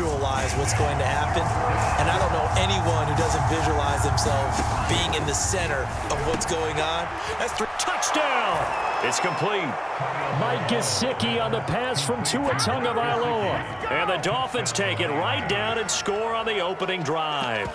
visualize what's going to happen. And I don't know anyone who doesn't visualize themselves being in the center of what's going on. That's touchdown. It's complete. Mike Gesicki on the pass from Tua Tagovailoa. And the Dolphins take it right down and score on the opening drive.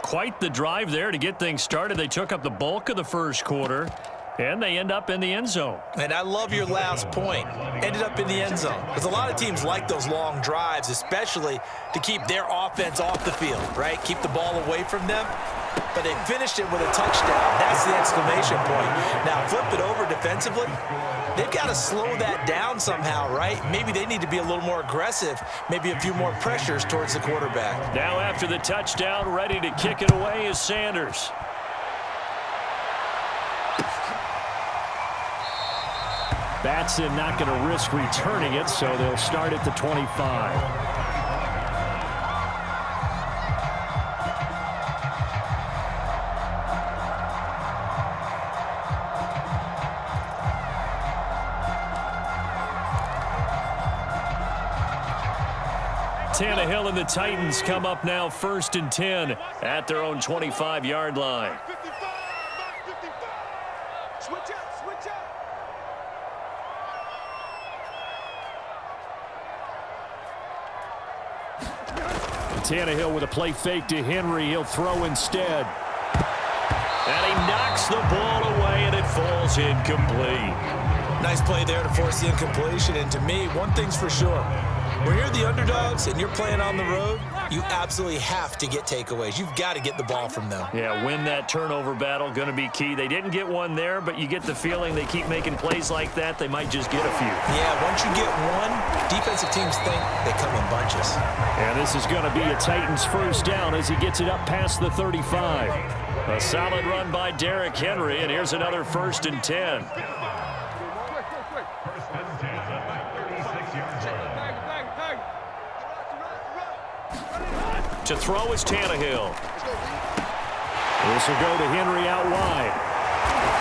Quite the drive there to get things started. They took up the bulk of the first quarter, and they end up in the end zone. And I love your last point. Ended up in the end zone. Because a lot of teams like those long drives, especially to keep their offense off the field, right? Keep the ball away from them. But they finished it with a touchdown. That's the exclamation point. Now, flip it over defensively. They've got to slow that down somehow, right? Maybe they need to be a little more aggressive. Maybe a few more pressures towards the quarterback. Now after the touchdown, ready to kick it away is Sanders. Batson not going to risk returning it, so they'll start at the 25. Tannehill and the Titans come up now 1st and 10 at their own 25-yard line. Tannehill with a play fake to Henry. He'll throw instead. And he knocks the ball away, and it falls incomplete. Nice play there to force the incompletion. And to me, one thing's for sure. When you're the underdogs and you're playing on the road, you absolutely have to get takeaways. You've got to get the ball from them. Yeah, win that turnover battle, going to be key. They didn't get one there, but you get the feeling they keep making plays like that, they might just get a few. Yeah, once you get one, defensive teams think they come in bunches. And this is going to be a Titans first down as he gets it up past the 35. A solid run by Derrick Henry, and here's another 1st and 10. To throw is Tannehill. This will go to Henry out wide.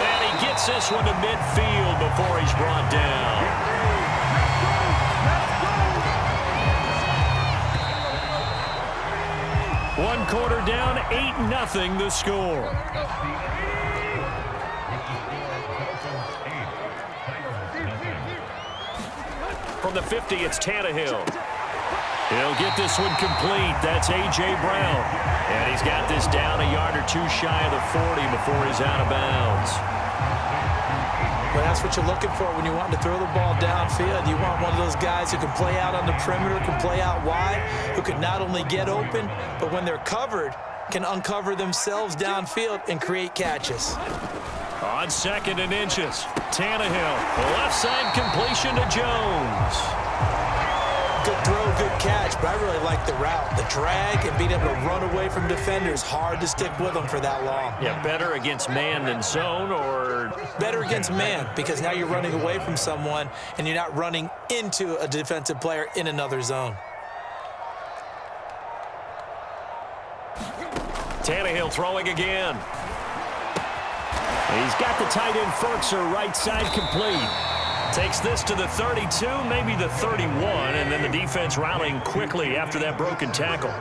And he gets this one to midfield before he's brought down. One quarter down, 8-0 the score. From the 50, it's Tannehill. He'll get this one complete. That's A.J. Brown. And he's got this down a yard or two shy of the 40 before he's out of bounds. Well, that's what you're looking for when you want to throw the ball downfield. You want one of those guys who can play out on the perimeter, can play out wide, who can not only get open, but when they're covered, can uncover themselves downfield and create catches. On 2nd and inches, Tannehill. Left side completion to Jones. Good throw, good catch, but I really like the route. The drag and being able to run away from defenders, hard to stick with them for that long. Yeah, better against man than zone, or? Better against man, because now you're running away from someone and you're not running into a defensive player in another zone. Tannehill throwing again. He's got the tight end Ferkser right side complete. Takes this to the 32, maybe the 31, and then the defense rallying quickly after that broken tackle.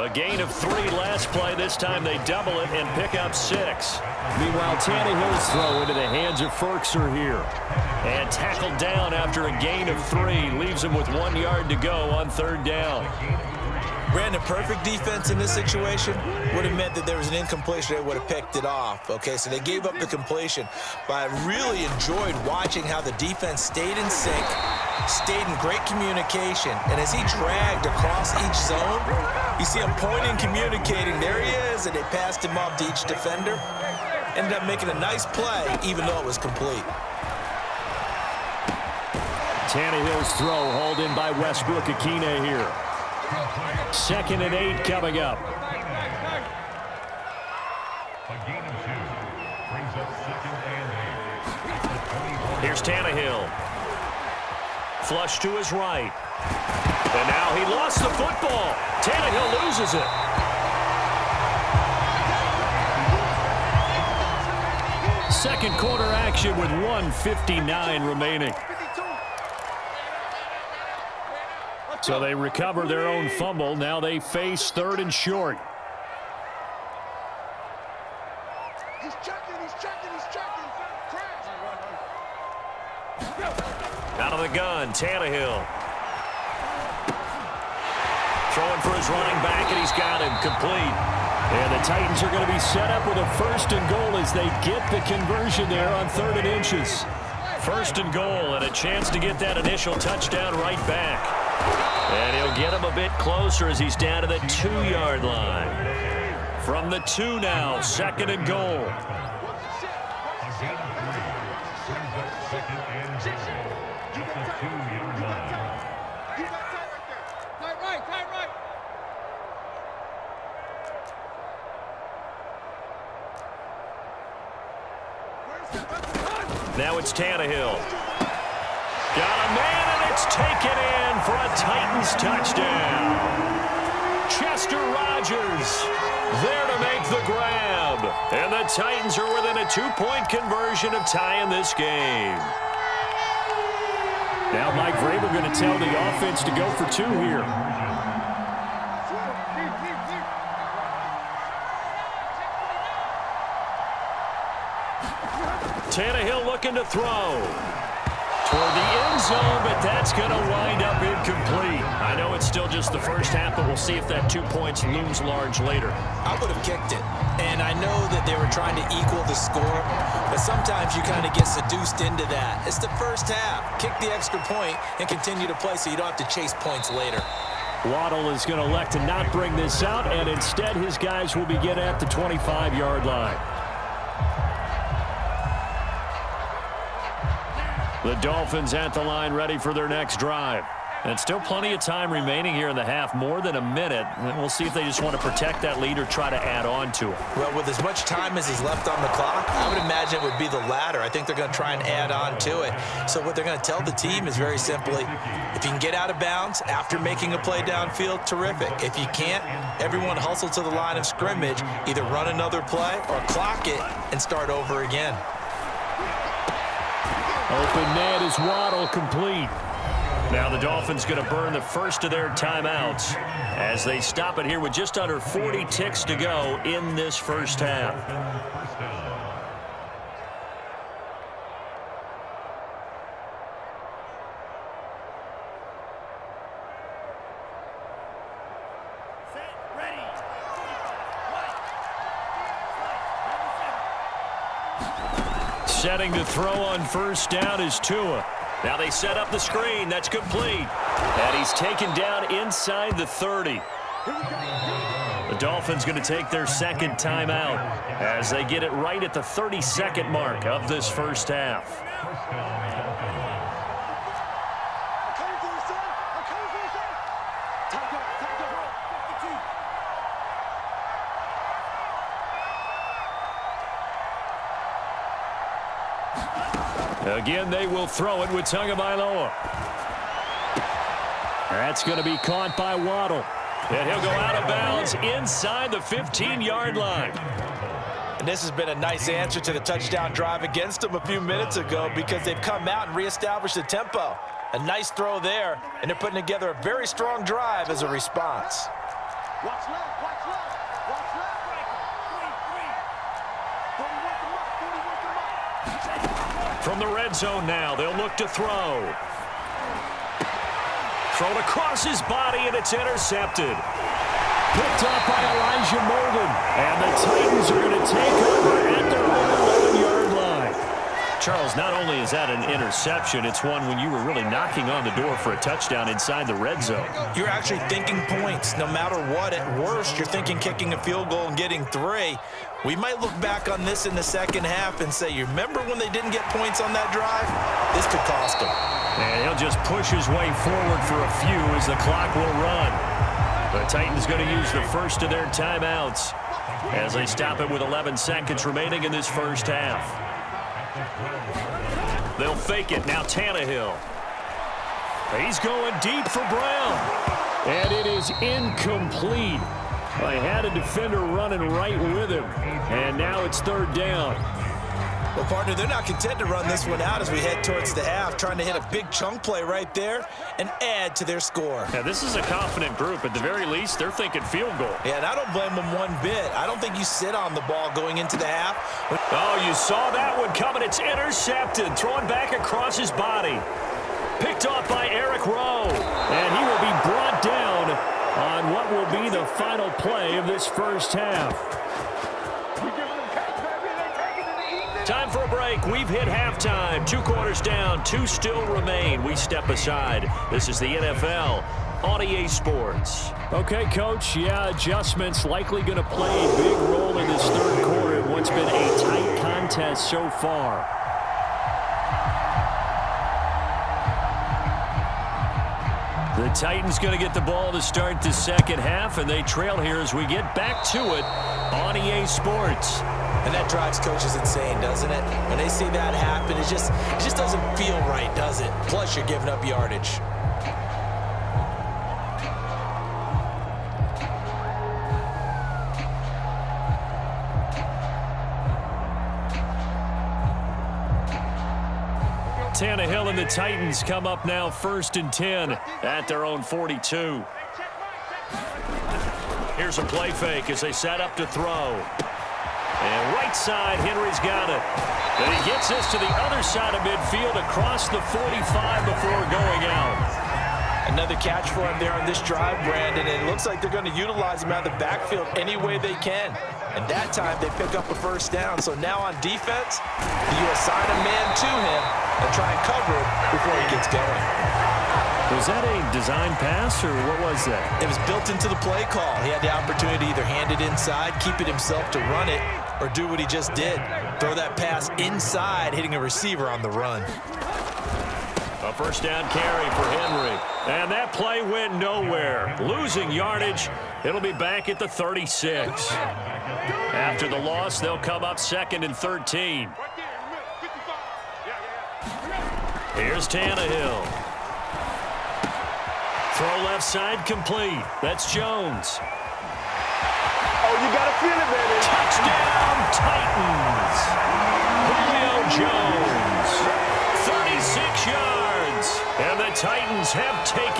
A gain of 3 last play. This time they double it and pick up 6. Meanwhile, Tannehill's throw into the hands of Ferkser here. And tackled down after a gain of 3. Leaves him with 1 yard to go on 3rd down. Brandon, perfect defense in this situation would have meant that there was an incompletion. They would have picked it off. Okay, so they gave up the completion. But I really enjoyed watching how the defense stayed in sync, stayed in great communication. And as he dragged across each zone, you see him pointing, communicating. There he is, and they passed him off to each defender. Ended up making a nice play, even though it was complete. Tannehill's throw hauled in by Westbrook-Akine here. 2nd and 8 coming up. A gain of 2 brings up 2nd and 8. Here's Tannehill. Flush to his right. And now he lost the football. Tannehill loses it. Second quarter action with 1:59 remaining. So they recover their own fumble. Now they face 3rd and short. He's checking. Crash. Out of the gun, Tannehill. Throwing for his running back, and he's got him complete. And the Titans are going to be set up with a 1st and goal as they get the conversion there on 3rd and inches. 1st and goal, and a chance to get that initial touchdown right back. And he'll get him a bit closer as he's down to the 2-yard line. From the 2 now, 2nd and goal. Now it's Tannehill. Got a man, and it's taken in for a Titans touchdown. Chester Rogers there to make the grab. And the Titans are within a 2-point conversion of tying this game. Now Mike Vrabel going to tell the offense to go for 2 here. Tannehill looking to throw toward the end zone, but that's going to wind up incomplete. I know it's still just the first half, but we'll see if that 2 points looms large later. I would have kicked it, and I know that they were trying to equal the score, but sometimes you kind of get seduced into that. It's the first half. Kick the extra point and continue to play so you don't have to chase points later. Waddle is going to elect to not bring this out, and instead his guys will begin at the 25-yard line. The Dolphins at the line ready for their next drive. And still plenty of time remaining here in the half, more than a minute. And we'll see if they just want to protect that lead or try to add on to it. Well, with as much time as is left on the clock, I would imagine it would be the latter. I think they're going to try and add on to it. So what they're going to tell the team is very simply, if you can get out of bounds after making a play downfield, terrific. If you can't, everyone hustle to the line of scrimmage, either run another play or clock it and start over again. Open net is Waddle, complete. Now the Dolphins going to burn the first of their timeouts as they stop it here with just under 40 ticks to go in this first half. Setting to throw on first down is Tua. Now they set up the screen. That's complete. And he's taken down inside the 30. The Dolphins going to take their second timeout as they get it right at the 32nd mark of this first half. Again, they will throw it with Tagovailoa. That's going to be caught by Waddle. And he'll go out of bounds inside the 15-yard line. And this has been a nice answer to the touchdown drive against them a few minutes ago because they've come out and reestablished the tempo. A nice throw there, and they're putting together a very strong drive as a response. Watch left, watch left, watch left. From the red zone now, they'll look to throw. Thrown across his body, and it's intercepted. Picked up by Elijah Molden. And the Titans are going to take over at their own 11-yard line. Charles, not only is that an interception, it's one when you were really knocking on the door for a touchdown inside the red zone. You're actually thinking points. No matter what, at worst, you're thinking kicking a field goal and getting 3. We might look back on this in the second half and say, you remember when they didn't get points on that drive? This could cost them. And he'll just push his way forward for a few as the clock will run. The Titans going to use the first of their timeouts as they stop it with 11 seconds remaining in this first half. They'll fake it. Now Tannehill. He's going deep for Brown. And it is incomplete. I had a defender running right with him. And now it's third down. Well, partner, they're not content to run this one out as we head towards the half, trying to hit a big chunk play right there and add to their score. Yeah, this is a confident group. At the very least, they're thinking field goal. Yeah, and I don't blame them one bit. I don't think you sit on the ball going into the half. Oh, you saw that one coming. It's intercepted. Thrown back across his body. Picked off by Eric Rowe. And he will be brought down on what will be the final play of this first half. Time for a break. We've hit halftime. 2 quarters down. 2 still remain. We step aside. This is the NFL on EA Sports. Okay, Coach. Yeah, adjustments likely going to play a big role in this third quarter in what's been a tight contest so far. The Titans going to get the ball to start the second half, and they trail here as we get back to it on EA Sports. And that drives coaches insane, doesn't it? When they see that happen, it just doesn't feel right, does it? Plus, you're giving up yardage. Tannehill and the Titans come up now 1st and 10 at their own 42. Here's a play fake as they set up to throw. And right side, Henry's got it. And he gets this to the other side of midfield across the 45 before going out. Another catch for him there on this drive, Brandon. And it looks like they're going to utilize him out of the backfield any way they can. And that time they pick up a first down. So now on defense, you assign a man to him and try and cover it before he gets going. Was that a design pass, or what was that? It was built into the play call. He had the opportunity to either hand it inside, keep it himself to run it, or do what he just did. Throw that pass inside, hitting a receiver on the run. A first down carry for Henry. And that play went nowhere. Losing yardage. It'll be back at the 36. After the loss, they'll come up 2nd and 13. Here's Tannehill. Throw left side complete. That's Jones. Oh, you got to feel it, baby. Touchdown, Titans. Julio Jones. 36 yards. And the Titans have taken